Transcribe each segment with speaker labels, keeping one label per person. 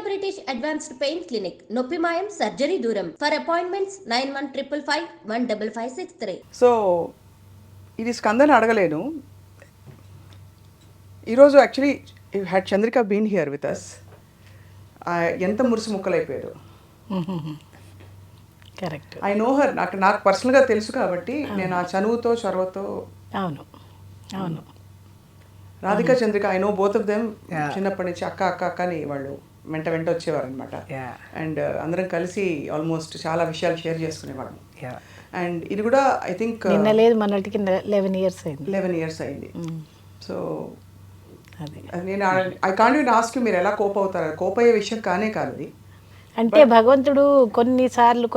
Speaker 1: British advanced pain clinic, నొప్పి మాయం, surgery దూరం. For appointments 9155515563.
Speaker 2: సో ఇది స్కందన అడగలేను. ఈరోజు actually had Chandrika been here with us. ఎంత మురుసు ముక్కలైపోయారు.
Speaker 3: కరెక్ట్.
Speaker 2: I know her. నాకు పర్సనల్గా తెలుసు కాబట్టి నేను ఆ చనువుతో చొరవతో.
Speaker 3: అవును అవును.
Speaker 2: Radhika Chandrika I know both of them. చిన్నప్పటి నుంచి అక్క అక్క అక్క అని వాళ్ళు వెంట వచ్చేవారు అనమాట. అండ్ అందరం కలిసి ఆల్మోస్ట్ చాలా విషయాలు షేర్ చేసుకునేవాళ్ళం. అండ్ ఇది కూడా ఐ థింక్
Speaker 3: నిన్న లేదు మొన్నటికి 11 years అయింది.
Speaker 2: 11 years అయింది. సో నేను I can't even ask you మీరు ఎలా కోప్ అవుతారు. కోప్ అయ్యే విషయం కానే కాదు అది.
Speaker 3: అంటే భగవంతుడు కొన్నిసార్లు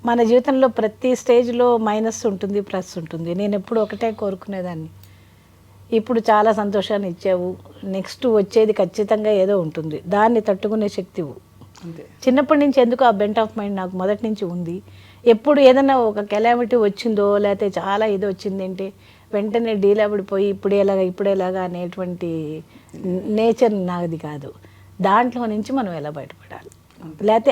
Speaker 3: మన జీవితంలో ప్రతి స్టేజ్లో మైనస్ ఉంటుంది, ప్లస్ ఉంటుంది. నేను ఎప్పుడు ఒకటే కోరుకునేదాన్ని, ఇప్పుడు చాలా సంతోషాన్ని ఇచ్చావు, నెక్స్ట్ వచ్చేది ఖచ్చితంగా ఏదో ఉంటుంది, దాన్ని తట్టుకునే శక్తి. చిన్నప్పటి నుంచి ఎందుకు ఆ బెంట్ ఆఫ్ మైండ్ నాకు మొదటి నుంచి ఉంది. ఎప్పుడు ఏదైనా ఒక కెలామిటీ వచ్చిందో లేకపోతే చాలా ఇది వచ్చింది అంటే వెంటనే డీలాబడిపోయి ఇప్పుడేలాగా అనేటువంటి నేచర్ నాది కాదు. దాంట్లో నుంచి మనం ఎలా బయటపడాలి, లేకపోతే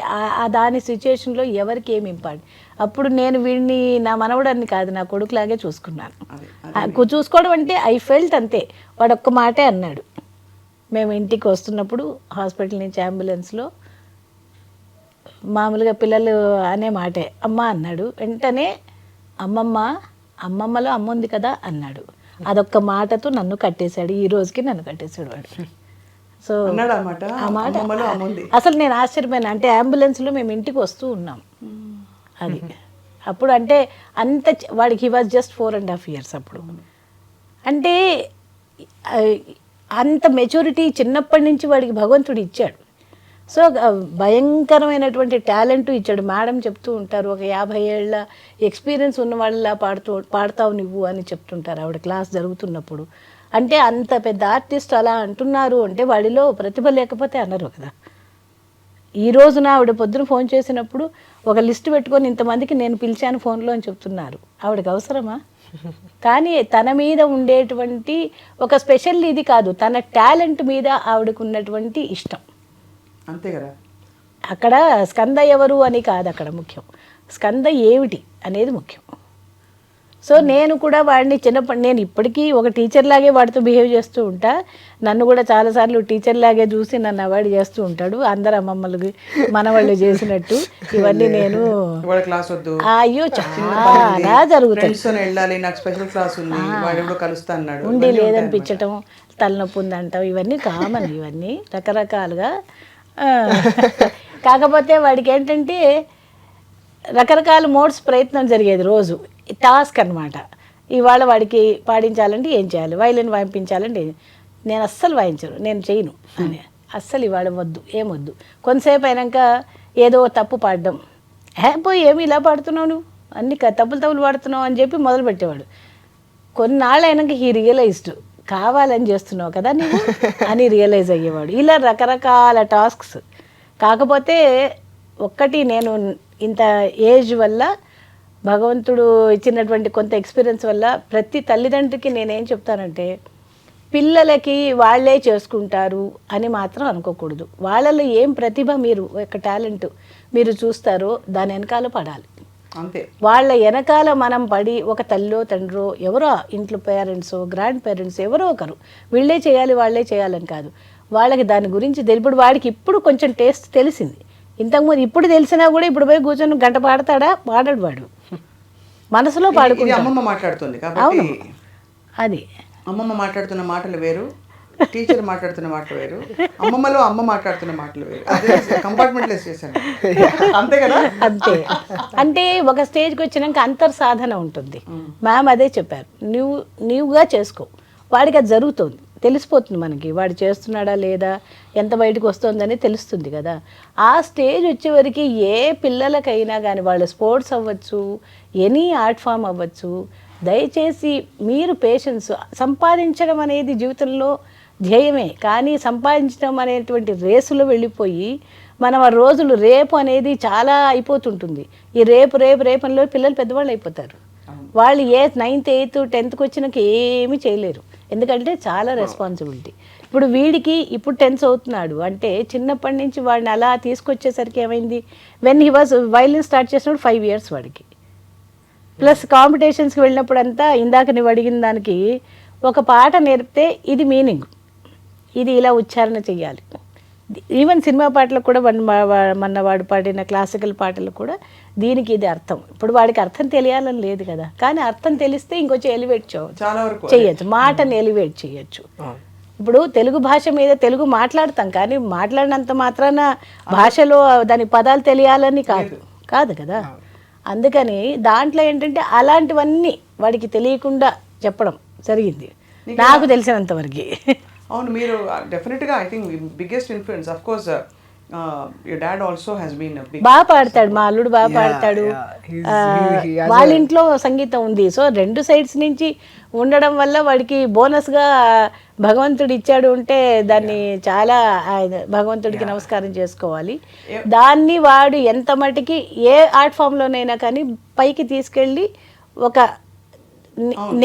Speaker 3: దాని సిచ్యుయేషన్లో ఎవరికి ఏమి ఇంపార్టెంట్. అప్పుడు నేను వీడిని నా మనవడాన్ని కాదు, నా కొడుకులాగే చూసుకున్నాను. చూసుకోవడం అంటే ఐ ఫెల్ట్ అంతే. వాడు ఒక్క మాటే అన్నాడు. మేము ఇంటికి వస్తున్నప్పుడు హాస్పిటల్ నుంచి అంబులెన్స్లో మామూలుగా పిల్లలు అనే మాటే అమ్మ అన్నాడు. వెంటనే అమ్మమ్మలో అమ్మ ఉంది కదా అన్నాడు. అదొక్క మాటతో నన్ను కట్టేశాడు. ఈ రోజుకి నన్ను కట్టేశాడు వాడు. సో ఆ మాట అసలు నేను ఆశ్చర్యపోయాను. అంటే అంబులెన్స్లో మేము ఇంటికి వస్తూ ఉన్నాం. అది అప్పుడు అంటే అంత వాడికి హీ వాజ్ జస్ట్ 4.5 years అప్పుడు. అంటే అంత మెచ్యూరిటీ చిన్నప్పటి నుంచి వాడికి భగవంతుడు ఇచ్చాడు. సో భయంకరమైనటువంటి టాలెంట్ ఇచ్చాడు. మేడం చెప్తూ ఉంటారు, ఒక 50 ఏళ్ళ ఎక్స్పీరియన్స్ ఉన్న వాళ్ళ పాడతావు నువ్వు అని చెప్తుంటారు ఆవిడ క్లాస్ జరుగుతున్నప్పుడు. అంటే అంత పెద్ద ఆర్టిస్ట్ అలా అంటున్నారు అంటే వాడిలో ప్రతిభ లేకపోతే అనరు కదా. ఈ రోజున ఆవిడ పొద్దున ఫోన్ చేసినప్పుడు ఒక లిస్ట్ పెట్టుకొని ఇంతమందికి నేను పిలిచాను ఫోన్లో అని చెప్తున్నారు. ఆవిడకి అవసరమా? కానీ తన మీద ఉండేటువంటి ఒక స్పెషల్ ఇది కాదు, తన టాలెంట్ మీద ఆవిడకు ఉన్నటువంటి ఇష్టం
Speaker 2: అంతే కదా.
Speaker 3: అక్కడ స్కంద ఎవరు అని కాదు అక్కడ ముఖ్యం, స్కంద ఏమిటి అనేది ముఖ్యం. సో నేను కూడా వాడిని చిన్నప్పటి నేను ఇప్పటికీ ఒక టీచర్ లాగే వాడితో బిహేవ్ చేస్తూ ఉంటా. నన్ను కూడా చాలాసార్లు టీచర్ లాగే చూసి నన్ను అవాయిడ్ చేస్తూ ఉంటాడు. అందరు అమ్మమ్మలకి మనవాళ్ళు చేసినట్టు ఇవన్నీ నేను అయ్యో చాలా జరుగుతుంది. ఉండి లేదనిపించటం, తలనొప్పి ఉందంటాం, ఇవన్నీ కామన్. ఇవన్నీ రకరకాలుగా. కాకపోతే వాడికి ఏంటంటే రకరకాల మోడ్స్ ప్రయత్నం జరిగేది రోజు. టాస్క్ అనమాట. ఇవాళ వాడికి పాడించాలంటే ఏం చేయాలి, వైలిన్ వాయించాలంటే నేను అస్సలు వాయించను, నేను చేయను అని అస్సలు ఇవాళ వద్దు, ఏమొద్దు. కొంతసేపు అయినాక ఏదో తప్పు పాడడం, పోయి ఏమి ఇలా పాడుతున్నావు నువ్వు, అన్ని తప్పులు పాడుతున్నావు అని చెప్పి మొదలుపెట్టేవాడు. కొన్నాళ్ళు అయినాక హీ రియలైజ్డ్ కావాలని చేస్తున్నావు కదా నువ్వు అని రియలైజ్ అయ్యేవాడు. ఇలా రకరకాల టాస్క్స్. కాకపోతే ఒక్కటి, నేను ఇంత ఏజ్ వల్ల భగవంతుడు ఇచ్చినటువంటి కొంత ఎక్స్పీరియన్స్ వల్ల ప్రతి తల్లిదండ్రికి నేనేం చెప్తానంటే, పిల్లలకి వాళ్ళే చేసుకుంటారు అని మాత్రం అనుకోకూడదు. వాళ్ళలో ఏం ప్రతిభ, మీరు ఒక టాలెంట్ మీరు చూస్తారో దాని వెనకాల పడాలి
Speaker 2: అంతే.
Speaker 3: వాళ్ళ వెనకాల మనం పడి, ఒక తల్లో తండ్రో ఎవరో ఇంట్లో పేరెంట్స్, గ్రాండ్ పేరెంట్స్ ఎవరో ఒకరు వీళ్ళే చేయాలి వాళ్ళే చేయాలని కాదు, వాళ్ళకి దాని గురించి ఇప్పుడు వాడికి ఇప్పుడు కొంచెం టేస్ట్ తెలిసింది. ఇంతకుముందు ఇప్పుడు తెలిసినా కూడా ఇప్పుడు పోయి కూర్చొని గంట పాడతాడా? పాడాడు వాడు, మనసులో పాడుకుంటాడు.
Speaker 2: అమ్మమ్మ మాట్లాడుతుంది
Speaker 3: అవును, అది
Speaker 2: అమ్మమ్మ మాట్లాడుతున్న మాటలు వేరు, టీచర్ మాట్లాడుతున్న మాటలు వేరు, అమ్మమ్మలో అమ్మ మాట్లాడుతున్న మాటలు వేరు. కంపార్ట్మెంట్లెస్ చేశాను అంతే కదా.
Speaker 3: అంతే. అంటే ఒక స్టేజ్కి వచ్చినాక అంతర్సాధన ఉంటుంది. మ్యామ్ అదే చెప్పారు, నీవుగా చేసుకో. వాడికి అది జరుగుతుంది, తెలిసిపోతుంది మనకి, వాడు చేస్తున్నాడా లేదా, ఎంత బయటకు వస్తుందని తెలుస్తుంది కదా. ఆ స్టేజ్ వచ్చేవరకు ఏ పిల్లలకైనా కానీ, వాళ్ళ స్పోర్ట్స్ అవ్వచ్చు, ఎనీ ఆర్ట్ ఫామ్ అవ్వచ్చు, దయచేసి మీరు పేషెన్స్. సంపాదించడం అనేది జీవితంలో ధ్యేయమే, కానీ సంపాదించడం అనేటువంటి రేసులో వెళ్ళిపోయి మనం ఆ రోజులు రేపు అనేది చాలా అయిపోతుంటుంది. ఈ రేపనిలో పిల్లలు పెద్దవాళ్ళు అయిపోతారు. వాళ్ళు 9th 8th 10th వచ్చినాక ఏమీ చేయలేరు, ఎందుకంటే చాలా రెస్పాన్సిబిలిటీ. ఇప్పుడు వీడికి ఇప్పుడు 10th అవుతున్నాడు అంటే చిన్నప్పటి నుంచి వాడిని అలా తీసుకొచ్చేసరికి ఏమైంది, when he was violin start చేసినప్పుడు 5 years వాడికి. ప్లస్ కాంపిటీషన్స్కి వెళ్ళినప్పుడు అంతా ఇందాక నువ్వు అడిగిన దానికి ఒక పాట నేర్పితే ఇది మీనింగ్, ఇది ఇలా ఉచ్చారణ చెయ్యాలి. ఈవెన్ సినిమా పాటలకు కూడా మొన్న వాడు పాడిన క్లాసికల్ పాటలు కూడా దీనికి ఇది అర్థం. ఇప్పుడు వాడికి అర్థం తెలియాలని లేదు కదా, కానీ అర్థం తెలిస్తే ఇంకొంచెం ఎలివేట్ చేయొచ్చు, మాటని ఎలివేట్ చేయొచ్చు. ఇప్పుడు తెలుగు భాష మీద తెలుగు మాట్లాడతాం, కానీ మాట్లాడినంత మాత్రాన భాషలో దాని పదాలు తెలియాలని కాదు కదా. అందుకని దాంట్లో ఏంటంటే అలాంటివన్నీ వాడికి తెలియకుండా చెప్పడం జరిగింది నాకు తెలిసినంత వరకు.
Speaker 2: అవును, మీరు డెఫినెట్గా I think biggest influence of course your dad also has been
Speaker 3: బాగా పాడతాడు, మా అల్లుడు బాగా పాడతాడు. వాళ్ళ ఇంట్లో సంగీతం ఉంది, సో 2 sides నుంచి ఉండడం వల్ల వాడికి బోనస్గా భగవంతుడు ఇచ్చాడు అంటే దాన్ని చాలా భగవంతుడికి నమస్కారం చేసుకోవాలి. దాన్ని వాడు ఎంత మటుకి ఏ ఆర్ట్ ఫామ్లోనైనా కానీ పైకి తీసుకెళ్ళి ఒక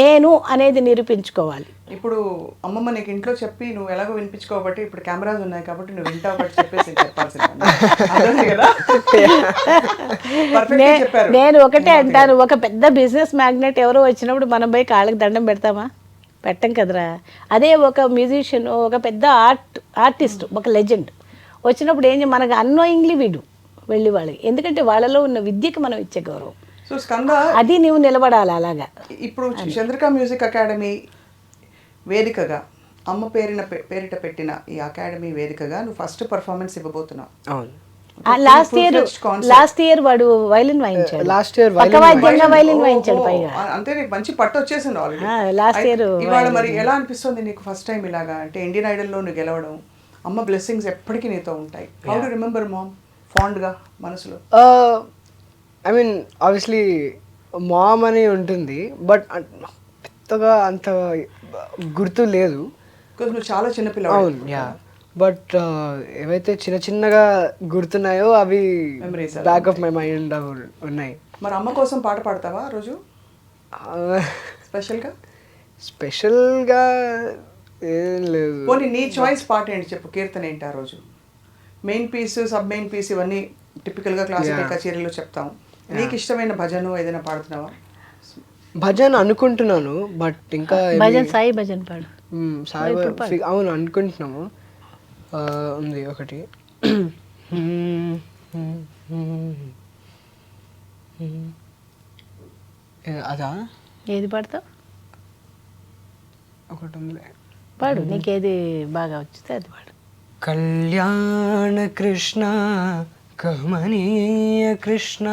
Speaker 3: నేను అనేది నిరూపించుకోవాలి.
Speaker 2: ఇప్పుడు అమ్మమ్మ నీకు ఇంట్లో చెప్పి నువ్వు ఎలాగో వినిపించుకోబట్టి ఇప్పుడు కెమెరాస్ ఉన్నాయి కాబట్టి నువ్వు వింటావు బట్టి చెప్పేసి చెప్పాల్సింది కదా.
Speaker 3: నేను ఒకటే అంటాను, ఒక పెద్ద బిజినెస్ మ్యాగ్నెట్ ఎవరో వచ్చినప్పుడు మనం పోయి కాళ్ళకి దండం పెడతామా? పెట్టం కదరా. అదే ఒక మ్యూజిషియన్, ఒక పెద్ద ఆర్టిస్ట్, ఒక లెజెండ్ వచ్చినప్పుడు మనకు అన్నోయింగ్లీ వీడు వెళ్ళి వాళ్ళకి, ఎందుకంటే వాళ్ళలో ఉన్న విద్యకి మనం ఇచ్చే గౌరవం.
Speaker 2: సో స్కంద,
Speaker 3: అది నువ్వు నిలబడాలి అలాగా.
Speaker 2: ఇప్పుడు చంద్రిక మ్యూజిక్ అకాడమీ వేదికగా అమ్మ పేరిట పెట్టిన ఈ అకాడమీ వేదికగా నువ్వు ఫస్ట్ పర్ఫార్మెన్స్ ఇవ్వబోతున్నావు.
Speaker 3: లాస్ట్ ఇయర్ వాడు వైలిన్ వాయించాడు, వైలిన్ వాయించాడు పైగా.
Speaker 2: అంతే, నీకు మంచి పట్టు వచ్చేసింది ఆల్రెడీ.
Speaker 3: లాస్ట్ ఇయర్
Speaker 2: ఇవాళ మరి ఎలా అనిపిస్తుంది నీకు ఫస్ట్ టైం ఇలాగా అంటే ఇండియన్ ఐడల్లో నువ్వు గెలవడం? అమ్మ బ్లెస్సింగ్స్ ఎప్పటికీ నీతో ఉంటాయి. హౌ డు రిమెంబర్ మామ్ ఫాండ్గా మనసులో?
Speaker 4: ఐ మీన్ ఆబ్వియస్లీ మామ్ అని ఉంటుంది, బట్ పెద్దగా అంత గుర్తు లేదు.
Speaker 2: నువ్వు చాలా చిన్నపిల్లవాడు.
Speaker 4: అవును, యా. బట్ ఏవైతే చిన్నగా గుర్తున్నాయో అవి బ్యాక్ ఆఫ్ మై మైండ్ ఉన్నాయి.
Speaker 2: మరి అమ్మ కోసం పాట పాడతావా రోజు
Speaker 4: స్పెషల్గా ఏం లేదు.
Speaker 2: పోనీ నీ చాయిస్ పాట ఏంటి చెప్పు, కీర్తన ఏంటి ఆ రోజు? Main piece, sub main piece ఇవన్నీ టిపికల్గా క్లాసికల్ కచేరీలో చెప్తాం. నీకు ఇష్టమైన భజన ఏదైనా పాడుతున్నావా?
Speaker 4: భజన్ అనుకుంటున్నాను, బట్ ఇంకా
Speaker 3: సాయి భజన్ పాడు.
Speaker 4: సాయి, అవును అనుకుంటున్నాము. ఉంది ఒకటి. అదా?
Speaker 3: ఏది పాడతావు?
Speaker 4: ఒకటి ఉంది,
Speaker 3: పాడు. నీకేది బాగా వచ్చితే అది పాడు.
Speaker 4: కళ్యాణ కృష్ణ కమనీయ కృష్ణ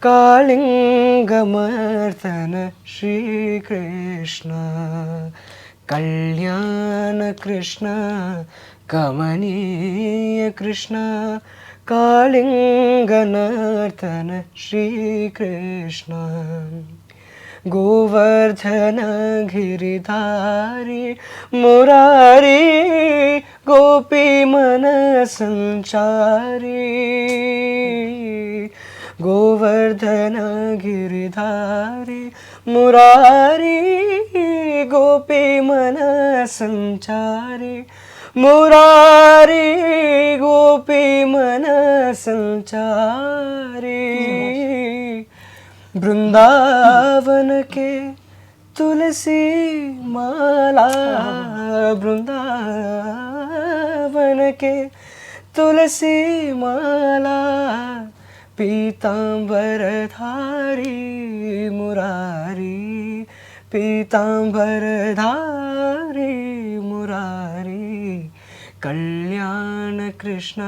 Speaker 4: కాళింగమర్తన శ్రీకృష్ణ. కళ్యాణ కృష్ణ కమనీయ కృష్ణ కాళింగనర్తన శ్రీకృష్ణ. గోవర్ధన గిరిధారి మురారి గోపీ మన సంచారి. గోవర్ధన గిరిధారి మురారి గోపీ మన సంచారి. మురారి గోపీ మన సంచారి. बृंदावन के तुलसी माला. बृंदावन के तुलसी माला पीतांबर धारी मुरारी. पीतांबर धारी मुरारी. कल्याण कृष्ण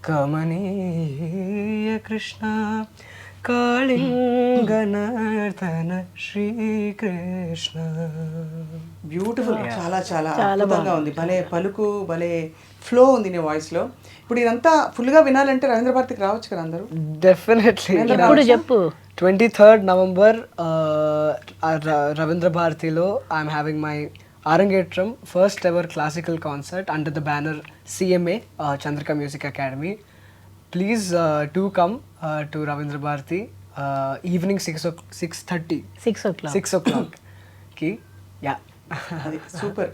Speaker 4: कमनीय कृष्ण కాళింగనర్తన శ్రీకృష్ణ.
Speaker 2: బ్యూటిఫుల్, చాలా చాలా అద్భుతంగా ఉంది. భలే పలుకు, భలే ఫ్లో ఉంది నీ వాయిస్లో. ఇప్పుడు ఇదంతా ఫుల్గా వినాలంటే రవీంద్ర భారతికి రావచ్చు కదా అందరూ?
Speaker 4: డెఫినెట్లీ.
Speaker 3: ఇప్పుడు చెప్పు.
Speaker 4: 23rd November రవీంద్ర భారతిలో ఐఎమ్ హ్యావింగ్ మై అరంగేట్రం, first ever classical concert under the banner CMA Chandrika Music Academy. Please do come to Ravindra Bharati evening 6:30.
Speaker 3: 6 o'clock.
Speaker 4: 6 o'clock. Okay, yeah.
Speaker 2: అది సూపర్.